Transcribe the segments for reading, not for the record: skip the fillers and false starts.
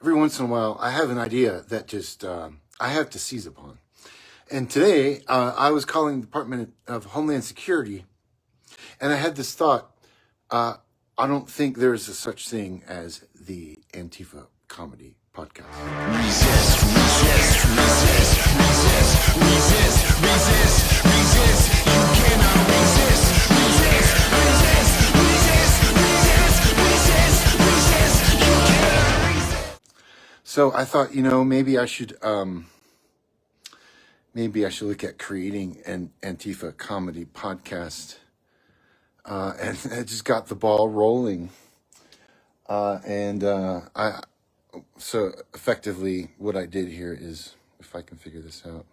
every once in a while, I have an idea that just I have to seize upon. And today, I was calling the Department of Homeland Security, and I had this thought. I don't think there's a such thing as the Antifa comedy podcast. Resist, resist, resist, resist, resist, resist, resist. You cannot resist. Resist, resist, resist, resist, resist, resist. You cannot resist. So I thought, maybe I should look at creating an Antifa comedy podcast. And I just got the ball rolling. So effectively what I did here is, if I can figure this out,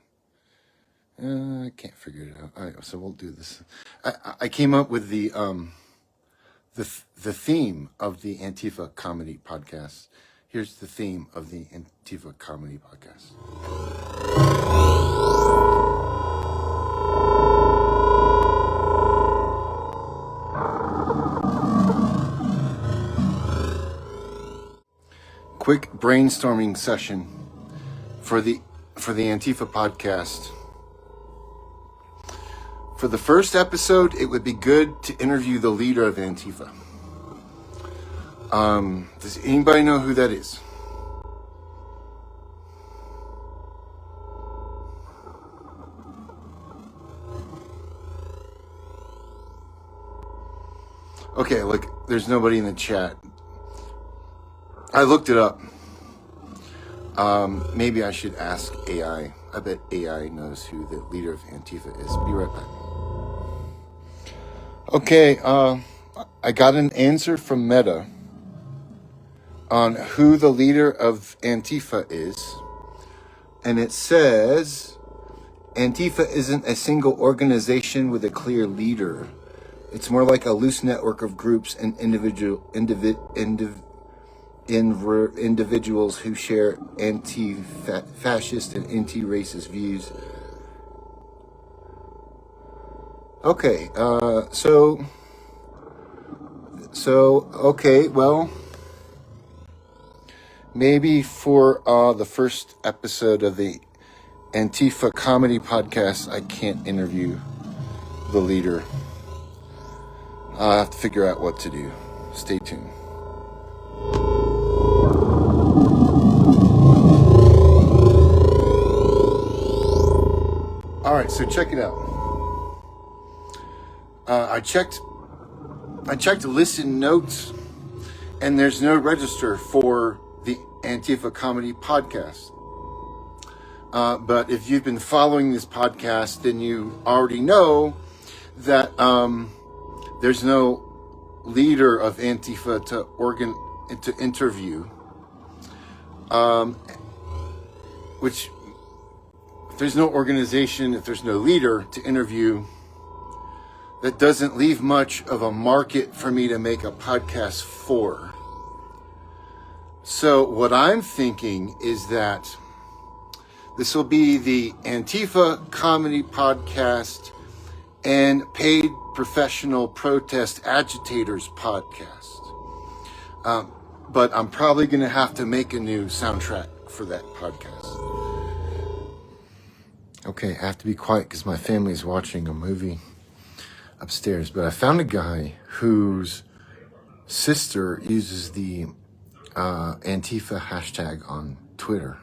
I can't figure it out. All right, so we'll do this. I came up with the theme of the Antifa comedy podcast. Here's the theme of the Antifa comedy podcast. Quick brainstorming session for the Antifa podcast. For the first episode, it would be good to interview the leader of Antifa. Does anybody know who that is? Okay, look, there's nobody in the chat. I looked it up. Maybe I should ask AI. I bet AI knows who the leader of Antifa is. Be right back. Okay, I got an answer from Meta on who the leader of Antifa is. And it says, Antifa isn't a single organization with a clear leader. It's more like a loose network of groups and individuals who share anti-fascist and anti-racist views. Okay, okay, well, maybe for the first episode of the Antifa comedy podcast, I can't interview the leader. I'll have to figure out what to do. Stay tuned. All right, so check it out. I checked listen notes, and there's no register for the Antifa comedy podcast. But if you've been following this podcast, then you already know that there's no leader of Antifa to interview. Which, if there's no organization, if there's no leader to interview, that doesn't leave much of a market for me to make a podcast for. So what I'm thinking is that this will be the Antifa comedy podcast and paid professional protest agitators podcast. But I'm probably going to have to make a new soundtrack for that podcast. Okay, I have to be quiet because my family's watching a movie upstairs. But I found a guy whose sister uses the Antifa hashtag on Twitter.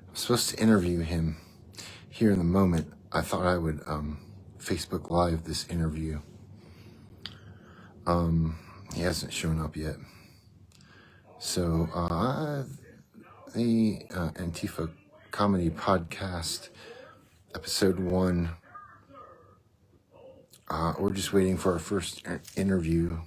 I'm supposed to interview him here in the moment. I thought I would Facebook Live this interview. He hasn't shown up yet. So the Antifa comedy podcast, episode 1. We're just waiting for our first interview.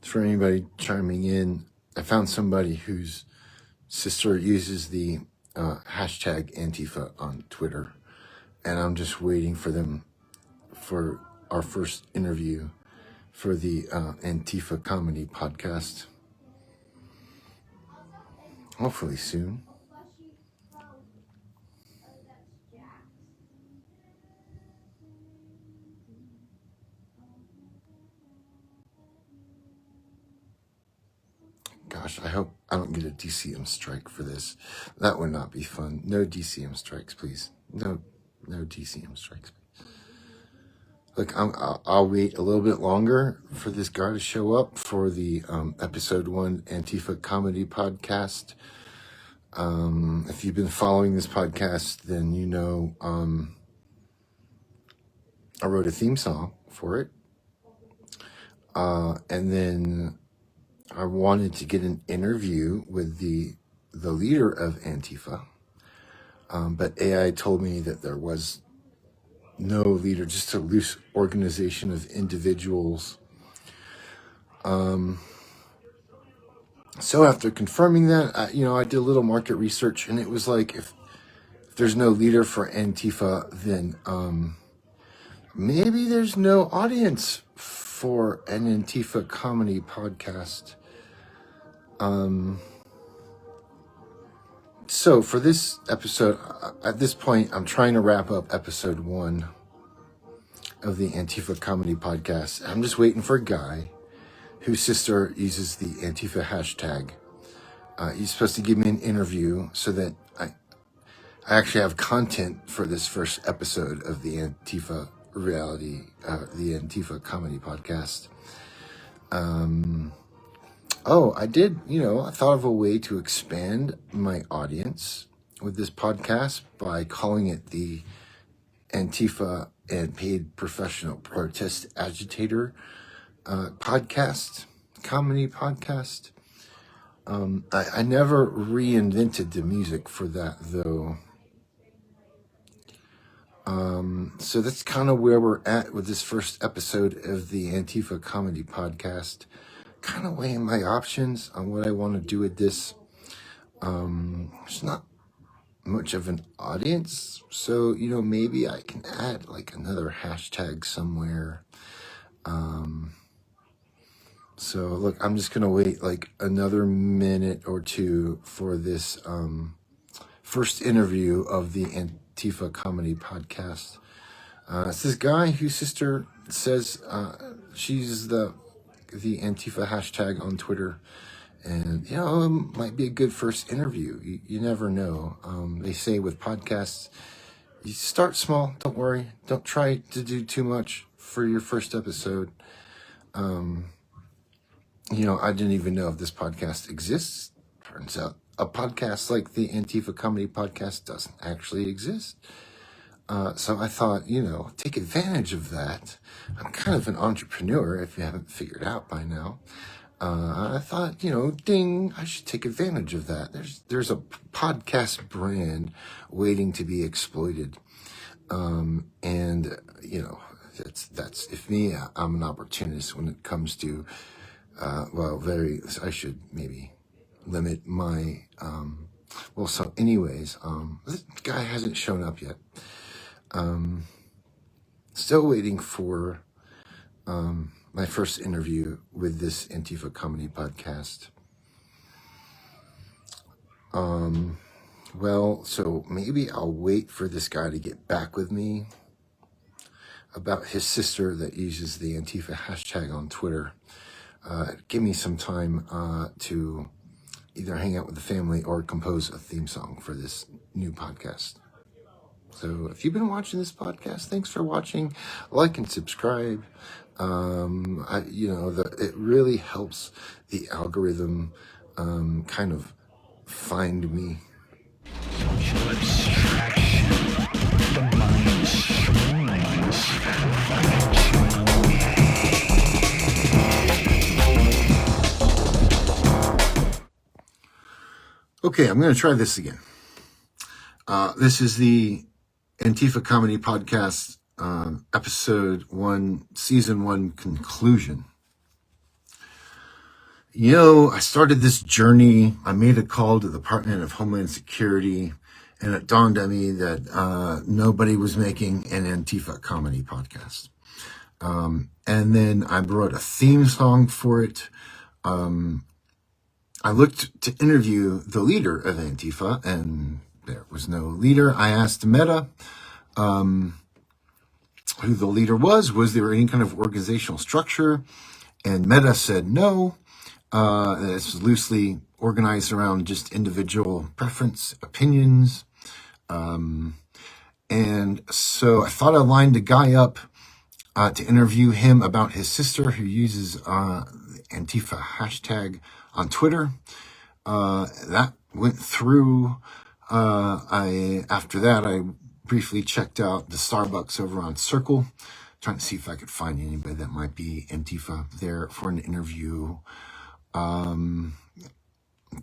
For anybody chiming in, I found somebody whose sister uses the hashtag Antifa on Twitter, and I'm just waiting for them for our first interview for the Antifa comedy podcast. Hopefully soon. Gosh, I hope I don't get a DCM strike for this. That would not be fun. No DCM strikes, please. No DCM strikes. Look, I'll wait a little bit longer for this guy to show up for the episode 1 Antifa comedy podcast. If you've been following this podcast, then you know I wrote a theme song for it. And then I wanted to get an interview with the leader of Antifa. But AI told me that there was no leader, just a loose organization of individuals. So after confirming that, I did a little market research, and it was like, if there's no leader for Antifa, then maybe there's no audience for an Antifa comedy podcast. So for this episode, at this point, I'm trying to wrap up episode 1 of the Antifa comedy podcast. I'm just waiting for a guy whose sister uses the Antifa hashtag. He's supposed to give me an interview so that I actually have content for this first episode of the Antifa the Antifa comedy podcast. I did, I thought of a way to expand my audience with this podcast by calling it the Antifa and Paid Professional Protest Agitator comedy podcast. I never reinvented the music for that, though. So that's kind of where we're at with this first episode of the Antifa comedy podcast. Kind of weighing my options on what I want to do with this. There's not much of an audience, so maybe I can add like another hashtag somewhere. So look, I'm just gonna wait like another minute or two for this first interview of the Antifa comedy podcast. It's this guy whose sister says she's the Antifa hashtag on Twitter, and it might be a good first interview. You never know. They say with podcasts, you start small. Don't worry. Don't try to do too much for your first episode. I didn't even know if this podcast exists. Turns out a podcast like the Antifa comedy podcast doesn't actually exist. So I thought, take advantage of that. I'm kind of an entrepreneur, if you haven't figured out by now. I thought, ding, I should take advantage of that. There's a podcast brand waiting to be exploited. That's if me, I'm an opportunist when it comes to, I should maybe limit my, this guy hasn't shown up yet. Still waiting for my first interview with this Antifa comedy podcast. So maybe I'll wait for this guy to get back with me about his sister that uses the Antifa hashtag on Twitter. Give me some time to either hang out with the family or compose a theme song for this new podcast. So if you've been watching this podcast, thanks for watching. Like and subscribe. It really helps the algorithm kind of find me. Social abstraction, the mind streams. Okay, I'm going to try this again. This is the Antifa Comedy Podcast, episode 1, season 1 conclusion. I started this journey. I made a call to the Department of Homeland Security, And it dawned on me that nobody was making an Antifa comedy podcast. And then I wrote a theme song for it. I looked to interview the leader of Antifa, and there was no leader. I asked Meta who the leader was. Was there any kind of organizational structure? And Meta said no. It's loosely organized around just individual preference, opinions. And so I thought I lined a guy up to interview him about his sister who uses the Antifa hashtag on Twitter. That went through. After that, I briefly checked out the Starbucks over on Circle, trying to see if I could find anybody that might be Antifa there for an interview. Couldn't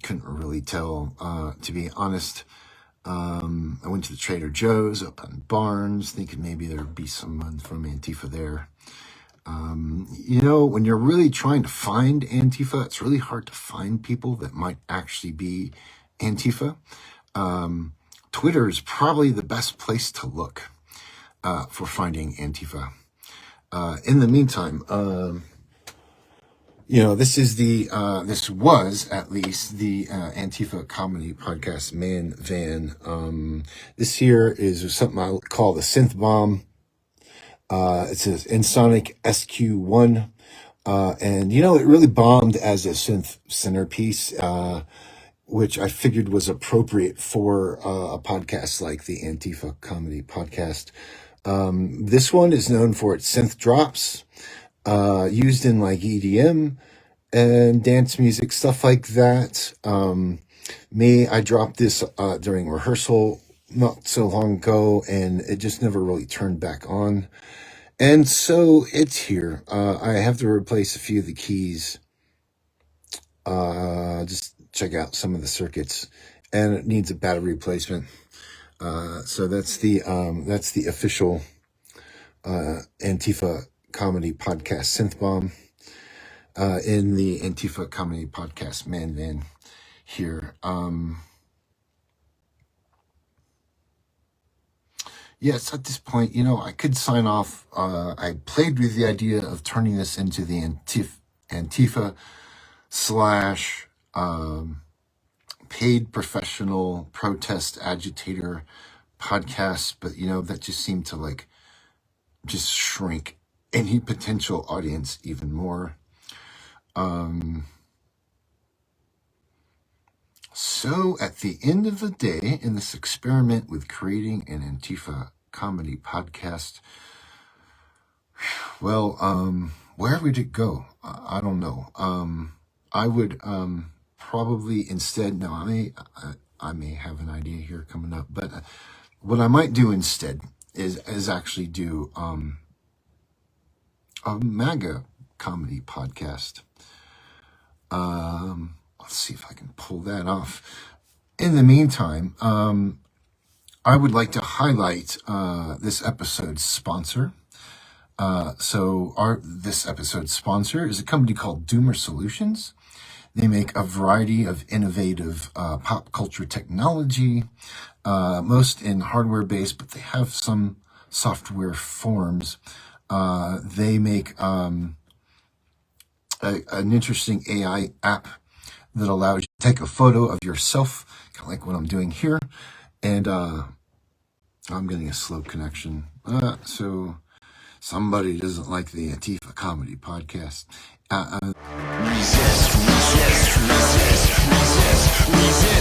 really tell, to be honest. I went to the Trader Joe's up on Barnes, thinking maybe there'd be someone from Antifa there. When you're really trying to find Antifa, it's really hard to find people that might actually be Antifa. Twitter is probably the best place to look for finding Antifa. In the meantime, this was at least the Antifa comedy podcast, Man Van. This here is something I call the Synth Bomb. It says Ensoniq SQ1. And, it really bombed as a synth centerpiece, which I figured was appropriate for a podcast like the Antifa comedy podcast. This one is known for its synth drops, used in like EDM and dance music, stuff like that. I dropped this during rehearsal not so long ago, and it just never really turned back on. And so it's here. I have to replace a few of the keys. Just check out some of the circuits, and it needs a battery replacement. So that's the official Antifa comedy podcast Synth Bomb in the Antifa comedy podcast Man Van here. Yes, at this point, I could sign off. I played with the idea of turning this into the Antifa slash paid professional protest agitator podcast, but that just seemed to just shrink any potential audience even more. So at the end of the day, in this experiment with creating an Antifa comedy podcast, well, where would it go? I don't know. I would probably instead, I may have an idea here coming up, but what I might do instead is actually do a MAGA comedy podcast. Let's see if I can pull that off. In the meantime, I would like to highlight this episode's sponsor. This episode's sponsor is a company called Doomer Solutions. They make a variety of innovative pop culture technology, most in hardware-based, but they have some software forms. They make an interesting AI app that allows you to take a photo of yourself, kind of like what I'm doing here. And I'm getting a slow connection. So somebody doesn't like the Antifa comedy podcast. Resist, resist, resist, resist, resist.